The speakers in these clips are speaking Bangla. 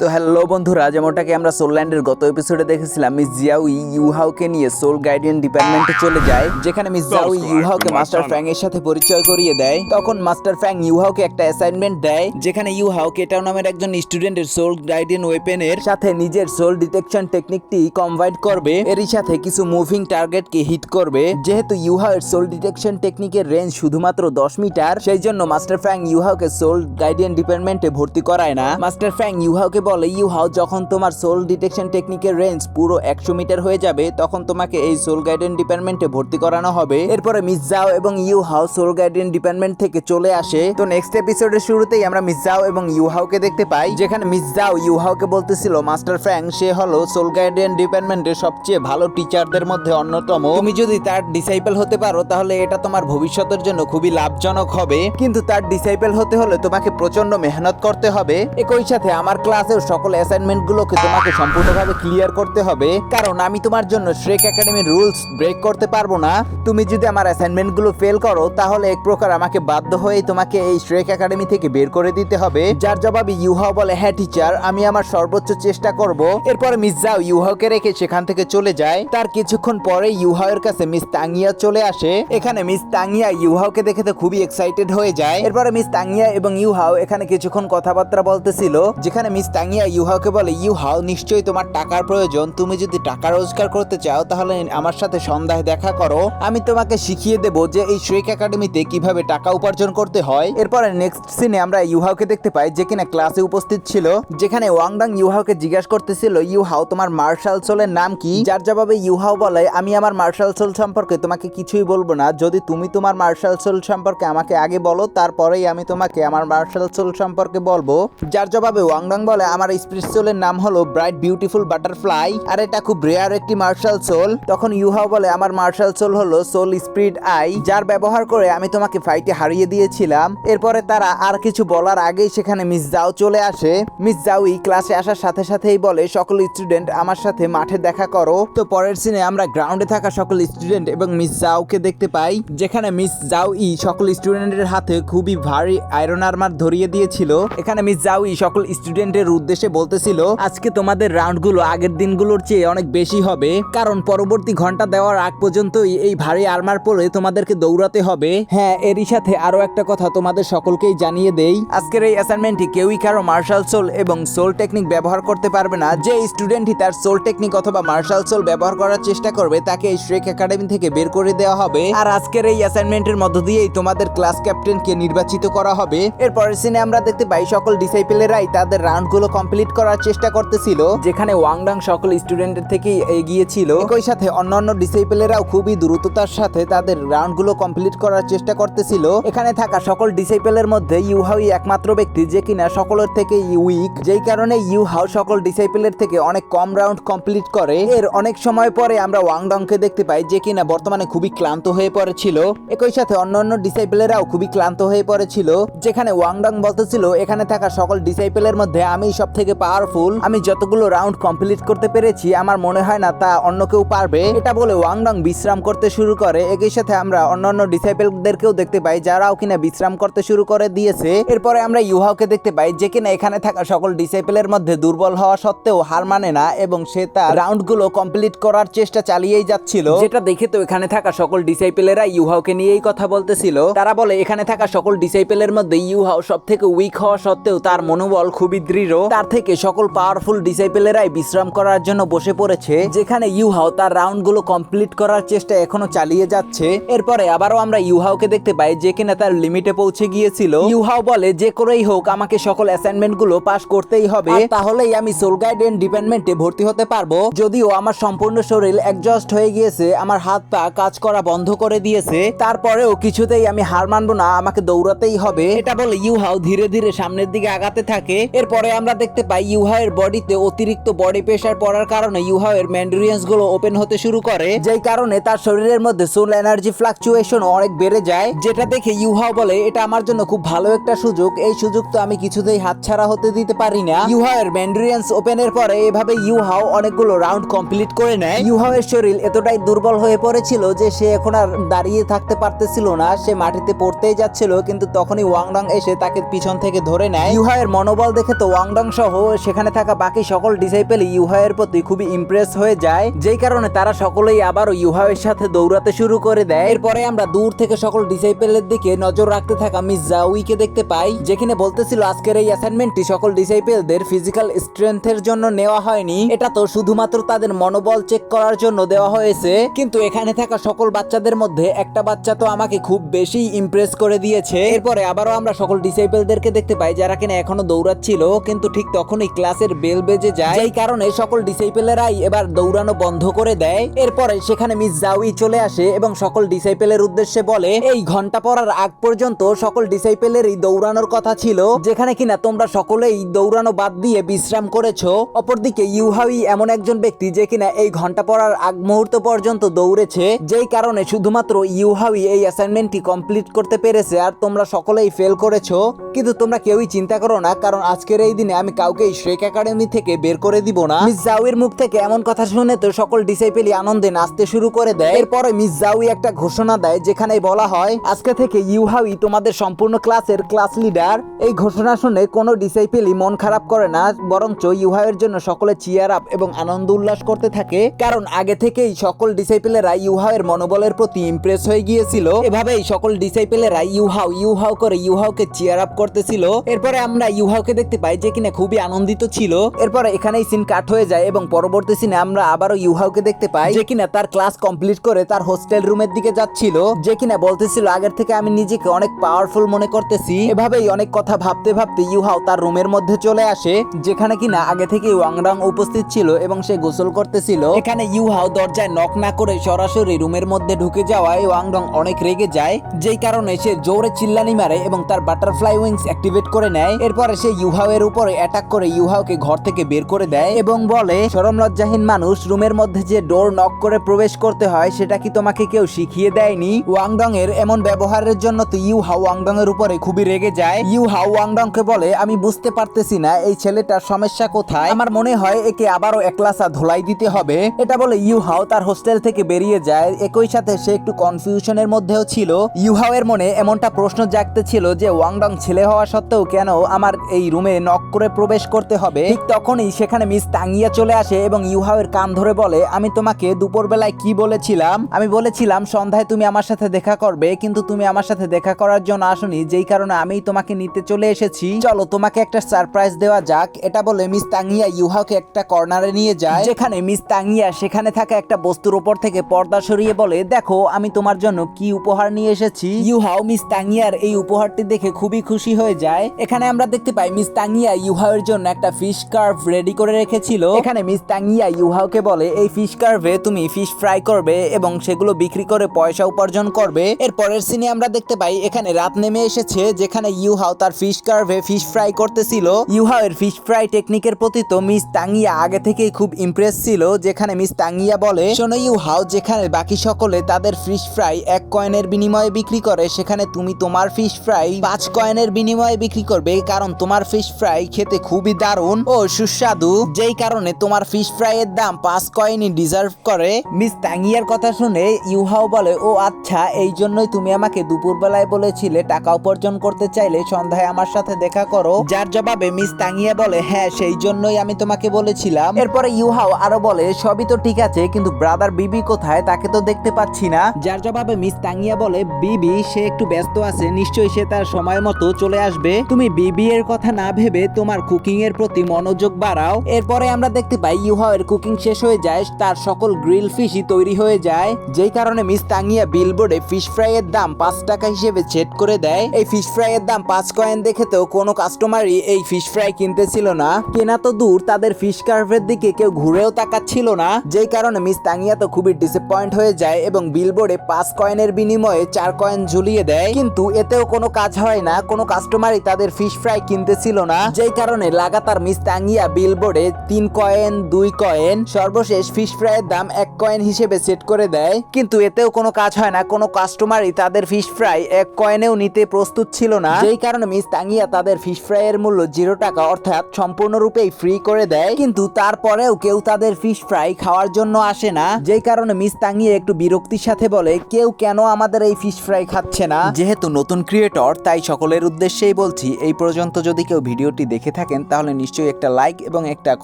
তো হ্যালো বন্ধুরা, যেমনটাকে আমরা সোলল্যান্ডের গত এপিসোডে দেখেছিলাম, মিস জিয়াও ইউহাওকে নিয়ে সোল গার্ডিয়ান ডিপার্টমেন্টে চলে যায়, যেখানে মিস জিয়াও ইউহাওকে মাস্টার ফ্যাং এর সাথে পরিচয় করিয়ে দেয়। তখন মাস্টার ফ্যাং ইউহাওকে একটা অ্যাসাইনমেন্ট দেয়, যেখানে ইউহাও কেটাও নামের একজন স্টুডেন্টের সোল গার্ডিয়ান ওয়েপেনের সাথে নিজের সোল ডিটেকশন টেকনিকটি কম্বাইন করবে, এরই সাথে কিছু মুভিং টার্গেটকে হিট করবে। যেহেতু ইউহাও এর সোল ডিটেকশন টেকনিকের রেঞ্জ শুধুমাত্র 10 মিটার, সেই জন্য মাস্টার ফ্যাং ইউহাওকে সোল গার্ডিয়ান ডিপার্টমেন্টে ভর্তি করায় না। মাস্টার ফ্যাং ইউহাওকে বলে, ইউহাও যখন তোমার সোল ডিটেকশন টেকনিকের রেঞ্জ পুরো 100 মিটার হয়ে যাবে, তখন তোমাকে এই সোল গার্ডিয়ান ডিপার্টমেন্টে ভর্তি করানো হবে। এরপরে মিস জাও এবং ইউহাও সোল গার্ডিয়ান ডিপার্টমেন্ট থেকে চলে আসে। তো নেক্সট এপিসোডের শুরুতেই আমরা মিস জাও এবং ইউহাওকে দেখতে পাই, যেখানে মিস জাও ইউহাওকে বলতেছিল, মাস্টার ফ্যাং সে হলো সোল গার্ডিয়ান ডিপার্টমেন্টের সবচেয়ে ভালো টিচারদের মধ্যে অন্যতম। তুমি যদি তার ডিসাইপল হতে পারো, তাহলে এটা তোমার ভবিষ্যতের জন্য খুবই লাভজনক হবে, কিন্তু তার ডিসাইপল হতে হলে তোমাকে প্রচন্ড মেহনত করতে হবে। একই সাথে আমার ক্লাসের সকল অ্যাসাইনমেন্ট গুলোকে তোমাকে সম্পূর্ণভাবে ক্লিয়ার করতে হবে, কারণ আমি তোমার জন্য শ্রেক একাডেমির রুলস ব্রেক করতে পারবো না। তুমি যদি আমার অ্যাসাইনমেন্ট গুলো ফেল করো, তাহলে এক প্রকার আমাকে বাধ্য হয়েই তোমাকে এই শ্রেক একাডেমি থেকে বের করে দিতে হবে। যার জবাবে ইউহাও বলে, হ্যাঁ টিচার, আমি আমার সর্বোচ্চ চেষ্টা করব। এরপরে মিস জাও ইউহাওকে রেখে সেখান থেকে চলে যায়। তার কিছুক্ষণ পরে ইউহাওয়ের কাছে মিস তাঙ্গিয়া চলে আসে। এখানে মিস তাঙ্গিয়া ইউহাওকে দেখে তো খুবই এক্সাইটেড হয়ে যায়। এরপরে মিস তাঙ্গিয়া এবং ইউহাও এখানে কিছুক্ষণ কথাবার্তা বলতেছিল, যেখানে মিস তাঙ্গিয়া ইউহাওকে বলে, ইউহাও নিশ্চয়ই তোমার টাকার প্রয়োজন, তুমি যদি টাকা রোজগার করতে চাও তাহলে আমার সাথে সন্ধ্যায় দেখা করো, আমি তোমাকে শিখিয়ে দেব যে এই শ্রেক একাডেমিতে কিভাবে টাকা উপার্জন করতে হয়। এরপরে নেক্সট সিনে আমরা ইউহাওকে দেখতে পাই, যে কিনা ক্লাসে উপস্থিত ছিল, যেখানে ওয়াংডাং ইউহাওকে জিজ্ঞাসা করতেছিল, ইউহাও তোমার মার্শাল সোলের নাম কি? যার জবাবে ইউহাও বলে, আমি আমার মার্শাল সোল সম্পর্কে তোমাকে কিছুই বলবো না, যদি তুমি তোমার মার্শাল সোল সম্পর্কে আমাকে আগে বলো, তারপরেই আমি তোমাকে আমার মার্শাল সোল সম্পর্কে বলবো। যার জবাবে ওয়াংডাং বলে, আমার স্পিরিট সোলের নাম হলো ব্রাইট বিউটিফুল বাটারফ্লাই, আর এটা খুব রেয়ার একটি মার্শাল সোল। তখন ইউহাও বলে, আমার মার্শাল সোল হলো সোল স্পিরিট আই, যার ব্যবহার করে আমি তোমাকে ফাইটে হারিয়ে দিয়েছিলাম। এরপরে তারা আর কিছু বলার আগেই সেখানে মিস জাও চলে আসে। মিস জাওই ক্লাসে আসার সাথে সাথেই বলে, সকল স্টুডেন্ট আমার সাথে মাঠে দেখা করো। তো পরের সিনে আমরা গ্রাউন্ডে থাকা সকল স্টুডেন্ট এবং মিস জাওকে দেখতে পাই, যেখানে মিস জাওই সকল স্টুডেন্টের হাতে খুবই ভারী আয়রন আর্মার ধরিয়ে দিয়েছিল। এখানে মিস জাওই সকল স্টুডেন্টের উদ্দেশ্যে বলতেছিল, আজকে তোমাদের রাউন্ডগুলো আগের দিনগুলোর চেয়ে অনেক বেশি হবে, কারণ পরবর্তী ঘন্টা দেওয়ার আগ পর্যন্তই এই ভারী আর্মার পরে তোমাদেরকে দৌড়াতে হবে। হ্যাঁ, এরই সাথে আরো একটা কথা তোমাদের সকলকেই জানিয়ে দেই, আজকের এই অ্যাসাইনমেন্টটি কেউই কারো মার্শাল সোল এবং সোল টেকনিক ব্যবহার করতে পারবে না। যে স্টুডেন্টই তার সোল টেকনিক অথবা মার্শাল সোল ব্যবহার করার চেষ্টা করবে, তাকে এই শ্রেক একাডেমি থেকে বের করে দেওয়া হবে। আর আজকের এই অ্যাসাইনমেন্টের মধ্য দিয়েই তোমাদের ক্লাস ক্যাপ্টেনকে নির্বাচিত করা হবে। এরপরের সিনে আমরা দেখতে পাই, সকল ডিসাইপেলেরাই তাদের রাউন্ডগুলো কমপ্লিট করার চেষ্টা করতেছিল, যেখানে ওয়াংডাং সকল স্টুডেন্টের থেকেই এগিয়ে ছিল। একই সাথে অন্যান্য ডিসাইপেলেরাও খুবই দ্রুততার সাথে তাদের রাউন্ডগুলো কমপ্লিট করার চেষ্টা করতেছিল। এখানে থাকা সকল ডিসাইপেলের মধ্যে ইউহাওই একমাত্র ব্যক্তি যে কিনা সকলের থেকে উইক, যেই কারণে ইউহাও সকল ডিসাইপেলের থেকে অনেক কম রাউন্ড কমপ্লিট করে। এর অনেক সময় পরে আমরা ওয়াংডংকে দেখতে পাই, যে কিনা বর্তমানে খুবই ক্লান্ত হয়ে পড়েছিল। একই সাথে অন্যান্য ডিসাইপেলেরাও খুবই ক্লান্ত হয়ে পড়েছিল, যেখানে ওয়াংডং বলতেছিল, এখানে থাকা সকল ডিসাইপেলের মধ্যে আমি সব থেকে পাওয়ারফুল, আমি যতগুলো রাউন্ড কমপ্লিট করতে পেরেছি আমার মনে হয় না তা অন্য কেউ পারবে। এটা বলে ওয়াংডং বিশ্রাম করতে শুরু করে। একই সাথে আমরা অন্যান্য ডিসাইপেলদেরকেও দেখতে পাই, যারাও কিনা বিশ্রাম করতে শুরু করে দিয়েছে। এরপরে আমরা ইউহাওকে দেখতে পাই, যে কিনা এখানে থাকা সকল ডিসাইপেলের মধ্যে দুর্বল হওয়া সত্ত্বেও হার মানে না, এবং সে তার রাউন্ডগুলো কমপ্লিট করার চেষ্টা চালিয়েই যাচ্ছিল। যেটা দেখে তো এখানে থাকা সকল ডিসাইপেলেরা ইউহাওকে নিয়েই কথা বলতেছিল। তারা বলে, এখানে থাকা সকল ডিসাইপেলের মধ্যে ইউহাও সব থেকে উইক হওয়া সত্ত্বেও তার মনোবল খুবই দৃঢ়, তার থেকে সকল পাওয়ারফুল ডিসাইপেলেরাই বিশ্রাম করার জন্য বসে পড়েছে, যেখানে ইউহাও তার রাউন্ডগুলো কমপ্লিট করার চেষ্টা এখনো চালিয়ে যাচ্ছে। এরপরে আবারও আমরা ইউহাওকে দেখতে পাই, যে কিনা তার লিমিটে পৌঁছে গিয়েছিল। ইউহাও বলে, যে করেই হোক আমাকে সকল অ্যাসাইনমেন্ট গুলো পাস করতেই হবে, তাহলেই আমি সোল গার্ডিয়ান ডিপার্টমেন্টে ভর্তি হতে পারবো। যদিও আমার সম্পূর্ণ শরীর এক্সজস্ট হয়ে গিয়েছে, আমার হাত পা কাজ করা বন্ধ করে দিয়েছে, তারপরেও কিছুতেই আমি হার মানবো না, আমাকে দৌড়াতেই হবে। এটা বলে ইউহাও ধীরে ধীরে সামনের দিকে আগাতে থাকে। এরপরে আমরা দেখতে পাই, ইউহাও এর বডিতে অতিরিক্ত বডি প্রেসার পড়ার কারণে ইউহাও এর ম্যান্ডুরিয়ান্স গুলো ওপেন হতে শুরু করে, যেই কারণে তার শরীরের মধ্যে সোল এনার্জি ফ্লাকচুয়েশন অনেক বেড়ে যায়। যেটা দেখে ইউহাও বলে, এটা আমার জন্য খুব ভালো একটা সুযোগ, এই সুযোগ তো আমি কিছুতেই হাতছাড়া হতে দিতে পারি না। ইউহাও এর ম্যান্ডুরিয়ান্স ওপেনের পরে এভাবে ইউহাও অনেকগুলো রাউন্ড কমপ্লিট করে নেয়। ইউহাও এর শরীর এতটাই দুর্বল হয়ে পড়েছিল যে সে এখন আর দাঁড়িয়ে থাকতে পারতেছিল না, সে মাটিতে পড়তেই যাচ্ছিল, কিন্তু তখনই ওয়াংডং এসে তাকে পিছন থেকে ধরে নেয়। ইউহাও এর মনোবল দেখে তো ওয়াংডং সহ সেখানে থাকা বাকি সকল ডিসাইপল ইউহাওয়ের প্রতি খুবই ইমপ্রেস হয়ে যায়, যেই কারণে তারা সকলেই আবারও ইউহাওয়ের সাথে দৌড়াতে শুরু করে দেয়। এরপরে আমরা দূর থেকে সকল ডিসাইপলের দিকে নজর রাখতে থাকা মিস জাউইকে দেখতে পাই, যেখানে বলতেছিল আজকের এই অ্যাসাইনমেন্টটি সকল ডিসাইপলদের ফিজিক্যাল স্ট্রেংথের জন্য নেওয়া হয়নি, এটা তো শুধুমাত্র তাদের মনোবল চেক করার জন্য দেওয়া হয়েছে। কিন্তু এখানে থাকা সকল বাচ্চাদের মধ্যে একটা বাচ্চা তো আমাকে খুব বেশি ইমপ্রেস করে দিয়েছে। এরপরে আবারও আমরা সকল ডিসাইপলদেরকে দেখতে পাই যারা কিনা এখনো দৌড়াচ্ছিল, কিন্তু ঠিক তখনই ক্লাসের বেল বেজে যায়, এই কারণে সকল ডিসাইপলেরাই এবার দৌড়ানো বন্ধ করে দেয়। এরপরে সেখানে মিস জাউই চলে আসে এবং সকল ডিসাইপলের উদ্দেশ্যে বলে, এই ঘন্টা পড়ার আগ পর্যন্ত সকল ডিসাইপলেরই দৌড়ানোর কথা ছিল, যেখানে কিনা তোমরা সকলেই দৌড়ানো বাদ দিয়ে বিশ্রাম করেছো। অপরদিকে ইউহাওই এমন একজন ব্যক্তি যে কিনা এই ঘন্টা পড়ার আগ মুহূর্ত পর্যন্ত দৌড়েছে, যেই কারণে শুধুমাত্র ইউহাওই এই অ্যাসাইনমেন্টটি কমপ্লিট করতে পেরেছে আর তোমরা সকলেই ফেল করেছো। কিন্তু তোমরা কেউই চিন্তা করো না, কারণ আজকের এই দিনে আমি কাউকেই শ্রেক একাডেমি থেকে বের করে দিব না। মিস জাউইর মুখ থেকে এমন কথা শুনে তো সকল ডিসাইপলই আনন্দে নাচতে শুরু করে দেয়। এরপরে মিস জাউই একটা ঘোষণা দেয়, যেখানে বলা হয় আজকে থেকে ইউহাওই তোমাদের সম্পূর্ণ ক্লাসের ক্লাস লিডার। এই ঘোষণা শুনে কোনো ডিসাইপলই মন খারাপ করে না, বরঞ্চ ইউহাওয়ের জন্য সকলে চিয়ার আপ এবং আনন্দ উল্লাস করতে থাকে, কারণ আগে থেকেই সকল ডিসাইপলেরা ইউহাওয়ের মনোবলের প্রতি ইমপ্রেস হয়ে গিয়েছিল। এভাবেই সকল ডিসাইপলেরা ইউহাও করে ইউহাওকে চিয়ার আপ করতেছিল। এরপরে আমরা ইউহাওকে দেখতে পাই যে কিনা খুবই আনন্দিত ছিল। এরপরে এখানেই সিন কাট হয়ে যায় এবং পরবর্তী সিনে আমরা আবারও ইউহাওকে দেখতে পাই যে কিনা তার ক্লাস কমপ্লিট করে তার হোস্টেল রুমের দিকে যাচ্ছিল, যে কিনা বলতেছিল আগের থেকে আমি নিজেকে অনেক পাওয়ারফুল মনে করতেছি। এভাবেই অনেক কথা ভাবতে ভাবতে ইউহাও তার রুমের মধ্যে চলে আসে, যেখানে কিনা আগে থেকে ওয়াংডং উপস্থিত ছিল এবং সে গোসল করতেছিল। এখানে ইউহাও দরজায় নক না করে সরাসরি রুমের মধ্যে ঢুকে যাওয়ায় ওয়াংডং অনেক রেগে যায়, যেই কারণে সে জোরে চিল্লানি মারে এবং তার বাটারফ্লাই উইংস অ্যাক্টিভেট করে নেয়। এরপরে সে ইউহাও এর উপরে অ্যাটাক করে ইউহাওকে ঘর থেকে বের করে দেয় এবং বলে, শরম লজ্জাহীন মানুষ, রুমের মধ্যে যে ডোর নক করে প্রবেশ করতে হয় সেটা কি তোমাকে কেউ শিখিয়ে দেয়নি? ওয়াংডং এর এমন ব্যবহারের জন্য তো ইউহাও ওয়াংডং এর উপরে খুবই রেগে যায়। ইউহাও ওয়াংডংকে বলে, আমি বুঝতে পারতেছি না এই ছেলেটার সমস্যা কোথায়, আমার মনে হয় একে আবারও একলাসা ধোলাই দিতে হবে। এটা বলে ইউহাও তার হোস্টেল থেকে বেরিয়ে যায়। একই সাথে সে একটু কনফিউশনের মধ্যেও ছিল। ইউহাও এর মনে এমনটা প্রশ্ন জাগতেছিল যে ওয়াংডং ছেলে হওয়া সত্ত্বেও কেন আমার এই রুমে নক করে প্রবেশ করতে হবে। ঠিক তখনই সেখানে মিস তাঙ্গিয়া চলে আসে এবং ইউহাও এর কান ধরে বলে, আমি তোমাকে দুপুরবেলায় কি বলেছিলাম? আমি বলেছিলাম সন্ধ্যায় তুমি আমার সাথে দেখা করবে, কিন্তু তুমি আমার সাথে দেখা করার জন্য আসনি, যেই কারণে আমি তোমাকে নিতে চলে এসেছি। চলো তোমাকে একটা সারপ্রাইজ দেওয়া যাক। এটা বলে মিস তাঙ্গিয়া ইউহাওকে একটা কর্নারে নিয়ে যায়, যেখানে মিস তাঙ্গিয়া সেখানে থাকা একটা বস্তুর উপর থেকে পর্দা সরিয়ে বলে, দেখো আমি তোমার জন্য কি উপহার নিয়ে এসেছি। ইউহাও মিস তাঙ্গিয়ার এই উপহারটি দেখে খুবই খুশি হয়ে যায়। এখানে আমরা দেখতে পাই মিস তাঙ্গিয়া ইউহাও এর জন্য একটা ফিশ কার্ভ রেডি করে রেখেছিল। এখানে মিস তাঙ্গিয়া ইউহাওকে বলে, এই ফিশ কার্ভে তুমি ফিশ ফ্রাই করবে এবং সেগুলো বিক্রি করে পয়সা উপার্জন করবে। এর পরের সিনে আমরা দেখতে পাই এখানে রাত নেমে এসেছে, যেখানে ইউহাও তার ফিশ কার্ভে ফিশ ফ্রাই করতেছিল। ইউহাও এর ফিশ ফ্রাই টেকনিকের প্রতি তো মিস তাঙ্গিয়া আগে থেকেই খুব ইমপ্রেস ছিল, যেখানে মিস তাঙ্গিয়া বলে, শোনো ইউহাও, যেখানে বাকি সকলে তাদের ফিশ ফ্রাই 1 কয়েনের বিনিময়ে বিক্রি করে, সেখানে তুমি তোমার ফিশ ফ্রাই 5 কয়েনের বিনিময়ে বিক্রি করবে, কারণ তোমার ফিশ ফ্রাই খেতে খুবই দারুণ ও সুস্বাদু, যেই কারণে তোমার ফিশ ফ্রাই এর দাম 5 কয়েনই ডিজার্ভ করে। মিস তাঙ্গিয়ার কথা শুনে ইউহাও বলে, ও আচ্ছা, এই জন্যই তুমি আমাকে দুপুরবেলায় বলেছিলে টাকা উপার্জন করতে চাইলে সন্ধ্যায় আমার সাথে দেখা করো। যার জবাবে মিস তাঙ্গিয়া বলে, হ্যাঁ সেই জন্যই আমি তোমাকে বলেছিলাম। এরপরে ইউহাও আরো বলে, সবই তো ঠিক আছে, কিন্তু ব্রাদার বিবি কোথায়? তাকে তো দেখতে পাচ্ছি না। যার জবাবে মিস তাঙ্গিয়া বলে, বিবি সে একটু ব্যস্ত আছে, নিশ্চয়ই সে তার সময় মতো চলে আসবে। তুমি বিবি এর কথা না ভেবে তোমার কুকিং এর প্রতি মনোযোগ বাড়াও। এরপরে আমরা দেখতে পাই ইউহাও এর কুকিং শেষ হয়ে যায়, তার সকল গ্রিল ফিশই তৈরি হয়ে যায়, যেই কারণে মিস তাঙ্গিয়া বিলবোর্ডে ফিশ ফ্রাই এর দাম 5 টাকা হিসেবে সেট করে দেয়। এই ফিশ ফ্রাই এর দাম 5 কয়েন দেখে তো কোনো কাস্টমারই এই ফিশ ফ্রাই কিনতেছিল না, কেনা তো দূর, তাদের ফিশ কার্ভের দিকে কেউ ঘুরেও তাকাচ্ছিল না, যেই কারণে মিস তাঙ্গিয়া তো খুবই ডিসঅ্যাপয়েন্ট হয়ে যায় এবং বিলবোর্ডে 5 কয়েনের বিনিময়ে 4 কয়েন ঝুলিয়ে দেয়। কিন্তু এতেও কোনো কাজ হয় না, কোনো কাস্টমারই তাদের ফিশ ফ্রাই কিনতেছিল না, যেই কারণে লাগাতার মিস তাঙ্গিয়া বিলবোর্ডে 3 কয়েন, 2 কয়েন, সর্বশেষ ফিশ ফ্রাই এর দাম 1 কয়েন হিসেবে সেট করে দেয়। কিন্তু এতেও কোনো কাজ হয় না, কোনো কাস্টমারই তাদের ফিশ ফ্রাই 1 কয়েনেও নিতে প্রস্তুত ছিল না, যেই কারণে মিস তাঙ্গিয়া তাদের ফিশ ফ্রাই এর মূল্য 0 টাকা অর্থাৎ সম্পূর্ণরূপেই ফ্রি করে দেয়। কিন্তু তারপরেও কেউ তাদের ফিশ ফ্রাই খাওয়ার জন্য আসে না, যেই কারণে মিস তাঙ্গিয়া একটু বিরক্তির সাথে বলে, কেউ কেন আমাদের এই ফিশ ফ্রাই খাচ্ছে না? যেহেতু নতুন ক্রিয়েটর তাই সকলের উদ্দেশ্যেই বলছি, এই পর্যন্ত যদি কেউ ভিডিওটি দেখে দেখে থাকেন তাহলে নিশ্চয়ই একটা লাইক এবং একটা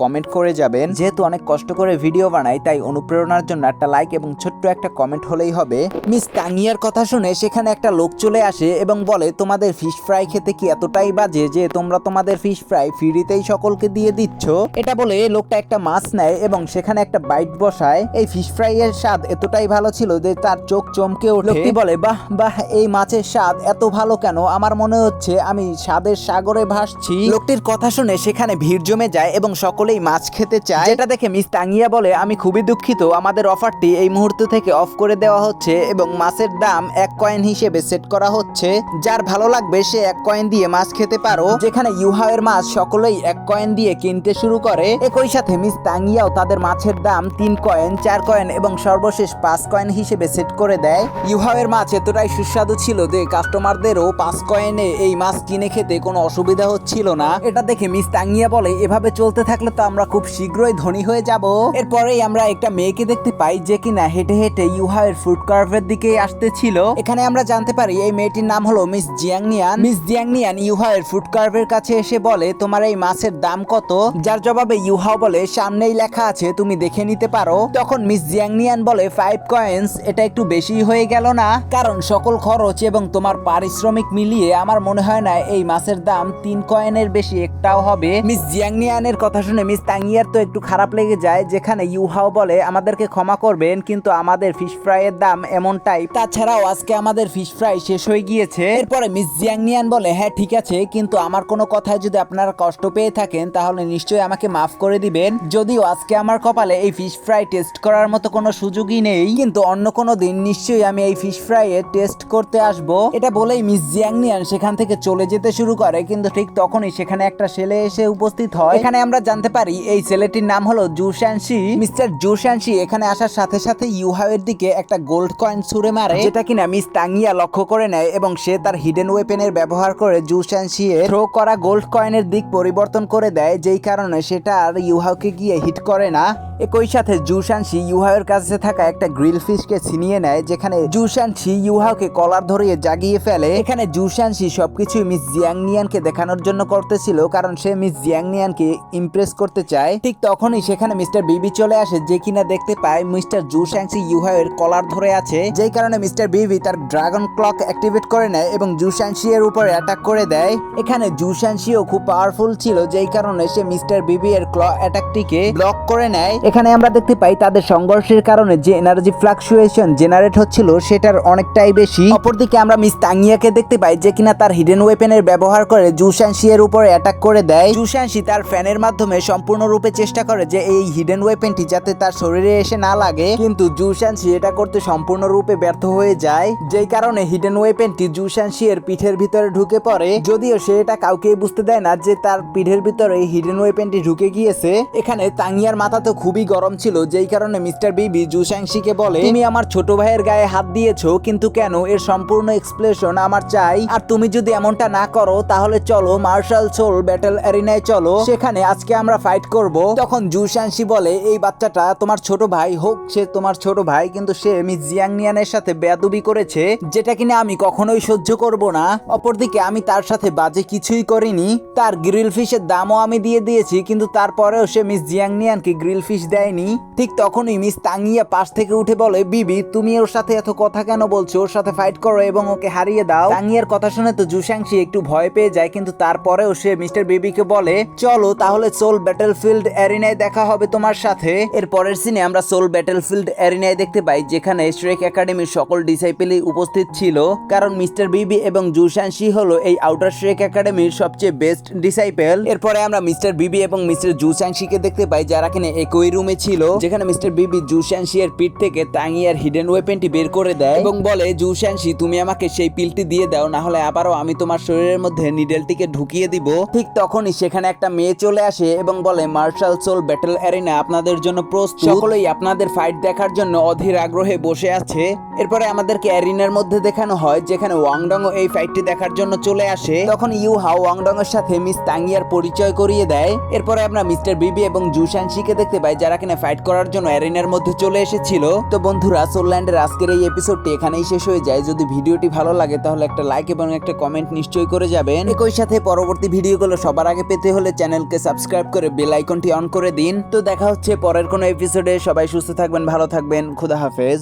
কমেন্ট করে যাবেন। যেহেতু অনেক কষ্ট করে ভিডিও বানাই তাই অনুপ্রেরণার জন্য একটা লাইক এবং ছোট্ট একটা কমেন্ট হলেই হবে। মিস তানিয়ার কথা শুনে সেখানে একটা লোক চলে আসে এবং বলে, তোমাদের ফিশ ফ্রাই খেতে কি এতটাই বাজে যে তোমরা তোমাদের ফিশ ফ্রাই ফ্রিতেই সকলকে দিয়ে দিচ্ছ? এটা বলে লোকটা একটা মাছ নেয় এবং সেখানে একটা বাইট বসায়। এই ফিশ ফ্রাই এর স্বাদ এতটাই ভালো ছিল যে তার চোখ চমকে ওঠে। লোকটি বলে, বাহ বাহ, এই মাছের স্বাদ এত ভালো কেন? আমার মনে হচ্ছে আমি স্বাদের সাগরে ভাসছি। লোকটির কথা শুনে সেখানে ভিড় জমে যায় এবং সকলেই মাছ খেতে চায়। যেটা দেখে মিস তানিয়া বলে, আমি খুবই দুঃখিত, আমাদের অফারটি এই মুহূর্ত থেকে অফ করে দেওয়া হচ্ছে এবং মাছের দাম 1 কয়েন হিসেবে সেট করা হচ্ছে। যার ভালো লাগবে সে 1 কয়েন দিয়ে মাছ খেতে পারো। যেখানে ইউহাওয়ের মাছ সকলেই 1 কয়েন দিয়ে কিনতে শুরু করে। একই সাথে মিস তানিয়াও তাদের মাছের দাম 3 কয়েন, 4 কয়েন এবং সর্বশেষ 5 কয়েন হিসেবে সেট করে দেয়। ইউহাওয়ের মাছ এতটাই সুস্বাদু ছিল যে কাস্টমারদেরও 5 কয়েনে এই মাছ কিনে খেতে কোনো অসুবিধা হচ্ছিল না। এটা দেখে মিস তানিয়া বলে, এভাবে চলতে থাকলে তো আমরা খুব শীঘ্রই ধনী হয়ে যাব। এরপরেই আমরা একটা মেয়েকে দেখতে পাই যে কিনা হেঁটে হেঁটে ইউহাওয়ের ফুড কার্ভের দিকে আসতেছিল। এখানে আমরা জানতে পারি এই মেয়েটির নাম হলো মিস জিয়াংনিয়ান। মিস জিয়াংনিয়ান ইউহাওয়ের ফুড কার্ভের কাছে এসে বলে, তোমার এই মাছের দাম কত? যার জবাবে ইউহাও বলে, সামনেই লেখা আছে, তুমি দেখে নিতে পারো। তখন মিস জিয়াংনিয়ান বলে, 5 কয়েন্স, এটা একটু বেশি হয়ে গেল না? কারণ সকল খরচ এবং তোমার পারিশ্রমিক মিলিয়ে আমার মনে হয় না এই মাছের দাম 3 কয়েনের বেশি একটাও হবে। মিস জিয়াংনিয়ানের কথা শুনে মিস তানিয়ার তো একটু খারাপ লেগে যায়। যেখানে ইউহাও বলে, আমাদেরকে ক্ষমা করবেন কিন্তু আমাদের ফিশ ফ্রাই এর দাম এমনটাই, তাছাড়াও আজকে আমাদের ফিশ ফ্রাই শেষ হয়ে গিয়েছে। এরপরে মিস জিয়াংনিয়ান বলে, হ্যাঁ ঠিক আছে, কিন্তু আমার কোনো কথায় যদি আপনারা কষ্ট পেয়ে থাকেন তাহলে নিশ্চয়ই আমাকে মাফ করে দিবেন। যদিও আজকে আমার কপালে এই ফিশ ফ্রাই টেস্ট করার মতো কোনো সুযোগই নেই, কিন্তু অন্য কোনো দিন নিশ্চয়ই আমি এই ফিশ ফ্রাই এর টেস্ট করতে আসব। এটা বলেই মিস জিয়াংনিয়ান সেখান থেকে চলে যেতে শুরু করে, কিন্তু ঠিক তখনই সেখানে একটা ছেলে এসে উপস্থিত হয়। এখানে আমরা জানতে পারি এই ছেলেটির নাম হলো জু শানশি। মিস্টার জু শানশি এখানে আসার সাথে সাথে ইউহাওয়ের দিকে একটা গোল্ড কয়েন ছুঁড়ে মারে, যেটা কিনা মিস তানিয়া লক্ষ্য করে নেয় এবং সে তার হিডেন ওয়েপেনের ব্যবহার করে জু শানশি এর থ্রো করা গোল্ড কয়েনের দিক পরিবর্তন করে দেয়, যেই কারণে সেটা আর ইউহাওকে গিয়ে হিট করে না। একই সাথে জু শানশি ইউহাওয়ের কাছে থাকা একটা গ্রিল ফিশকে ছিনিয়ে নেয়, যেখানে জু শানশি ইউহাওকে কলার ধরিয়ে জাগিয়ে ফেলে। এখানে জু শানশি সবকিছু মিস জিয়াংনিয়ানকে দেখানোর জন্য করতেছিল, কারণ সে মিস জিয়াংনিয়ানকে ইমপ্রেস করতে চায়। ঠিক তখনই সেখানে মিস্টার বিবি চলে আসে, যে কিনা দেখতে পায় মিস্টার জু শানশি ইউহাওয়ের কলার ধরে আছে, যেই কারণে মিস্টার বিবি তার ড্রাগন ক্লক অ্যাক্টিভেট করে নেয় এবং জু শানশি এর উপরে অ্যাটাক করে দেয়। এখানে জু শানশিও খুব পাওয়ারফুল ছিল, যেই কারণে সে মিস্টার বিবি এর ক্ল অ্যাটাকটিকে ব্লক করে নেয়। এখানে আমরা দেখতে পাই তাদের সংঘর্ষের কারণে যে এনার্জি ফ্লাকচুয়েশন জেনারেট হচ্ছিল সেটার অনেকটাই বেশি। অপরদিকে আমরা মিস তানিয়াকে দেখতে পাই যে কিনা তার হিডেন ওয়েপেনের ব্যবহার করে জু শানশি এর উপরে অ্যাটাক করে দেয়। জু শানশি তার ফ্যানের মাধ্যমে সম্পূর্ণরূপে চেষ্টা করে যে এই হিডেন ওয়েপেনটি যাতে তার শরীরে এসে না লাগে, কিন্তু জু শানশি এটা করতে সম্পূর্ণরূপে ব্যর্থ হয়ে যায়, যেই কারণে হিডেন ওয়েপেনটি জু শানশি এর পিঠের ভিতরে ঢুকে পড়ে। যদিও সে এটা কাউকে বুঝতে দেয় না যে তার পিঠের ভিতরে হিডেন ওয়েপেনটি ঢুকে গিয়েছে। এখানে তানিয়ার মাথা তো খুবই গরম ছিল, যেই কারণে মিস্টার বিবি জু শানশিকে বলে, তুমি আমার ছোট ভাইয়ের গায়ে হাত দিয়েছো, কিন্তু কেন? এর সম্পূর্ণ এক্সপ্লেনেশন আমার চাই। আর তুমি যদি এমনটা না করো তাহলে চলো মার্শাল সোল ব্যাটল অ্যারিনায় চলো, সেখানে আজকে আমরা ফাইট করব। তখন জু শানশি বলে, এই বাচ্চাটা তোমার ছোট ভাই হোক, সে তোমার ছোট ভাই, কিন্তু সে মিস জিয়াংনিয়ানের সাথে বেয়াদবি করেছে, যেটা কিনা আমি কখনোই সহ্য করব না। অপরদিকে আমি তার সাথে বাজে কিছুই করিনি, তার গ্রিল ফিশের দামও আমি দিয়ে দিয়েছি, কিন্তু তারপরেও সে মিস জিয়াংনিয়ানকে গ্রিল ফিশ দেয়নি। ঠিক তখনই মিস তানিয়া পাশ থেকে উঠে বলে, বিবি তুমি ওর সাথে এত কথা কেন বলছো? ওর সাথে ফাইট করো এবং ওকে হারিয়ে দাও। তানিয়ার কথা শুনে তো জু শানশি একটু ভয় পেয়ে যায়, কিন্তু তারপরেও সে মিস্টার বিবিকে বলে, চলো তাহলে সোল ব্যাটলফিল্ড অ্যারিনায় দেখা হবে তোমার সাথে। এর পরের সিনে আমরা সোল ব্যাটলফিল্ড অ্যারিনায় দেখতে পাই, যেখানে শ্রেক একাডেমির সকল ডিসাইপেলই উপস্থিত ছিল, কারণ মিস্টার বিবি এবং জু শানশি হলো এই আউটার শ্রেক একাডেমির সবচেয়ে বেস্ট ডিসাইপেল। এরপরে আমরা মিস্টার বিবি এবং মিস্টার জু শানশিকে দেখতে পাই, যারা কিনা একই রুমে ছিল, যেখানে মিস্টার বিবি জু শানশি এর পিঠ থেকে তানিয়ার হিডেন ওয়েপেনটি বের করে দেয় এবং বলে, জু শানশি তুমি আমাকে সেই পিলটি দিয়ে দাও, না হলে আবারও আমি তোমার শরীরের মধ্যে নিডেলটিকে ঢুকিয়ে দিব। ঠিক তখনই সেখানে একটা মেয়ে চলে আসে এবং বলে, মার্শাল সোল ব্যাটল অ্যারিনা আপনাদের জন্য প্রস্তুত, সকলেই আপনাদের ফাইট দেখার জন্য অধীর আগ্রহে বসে আছে। এরপরে আমাদেরকে অ্যারিনার মধ্যে দেখানো হয়, যেখানে ওয়াংডং এই ফাইটটি দেখার জন্য চলে আসে। তখন ইউহাও ওয়াংডং এর সাথে মিস তানিয়ার পরিচয় করিয়ে দেয়। এরপরে আমরা মিস্টার বিবি এবং জু শানশিকে দেখতে পাই, যারা কিনা ফাইট করার জন্য অ্যারিনার মধ্যে চলে এসেছিল। তো বন্ধুরা, সোলল্যান্ডের আজকের এই এপিসোডটি এখানেই শেষ হয়ে যায়। যদি ভিডিওটি ভালো লাগে তাহলে একটা লাইক এবং একটা কমেন্ট নিশ্চয়ই করে যাবেন। একই সাথে পরবর্তী ভিডিওগুলো সবার আগে পেতে হলে চ্যানেলকে সাবস্ক্রাইব করে বেল আইকনটি অন করে দিন। তো দেখা হচ্ছে পরের কোনো এপিসোডে। সবাই সুস্থ থাকবেন, ভালো থাকবেন, খোদা হাফেজ।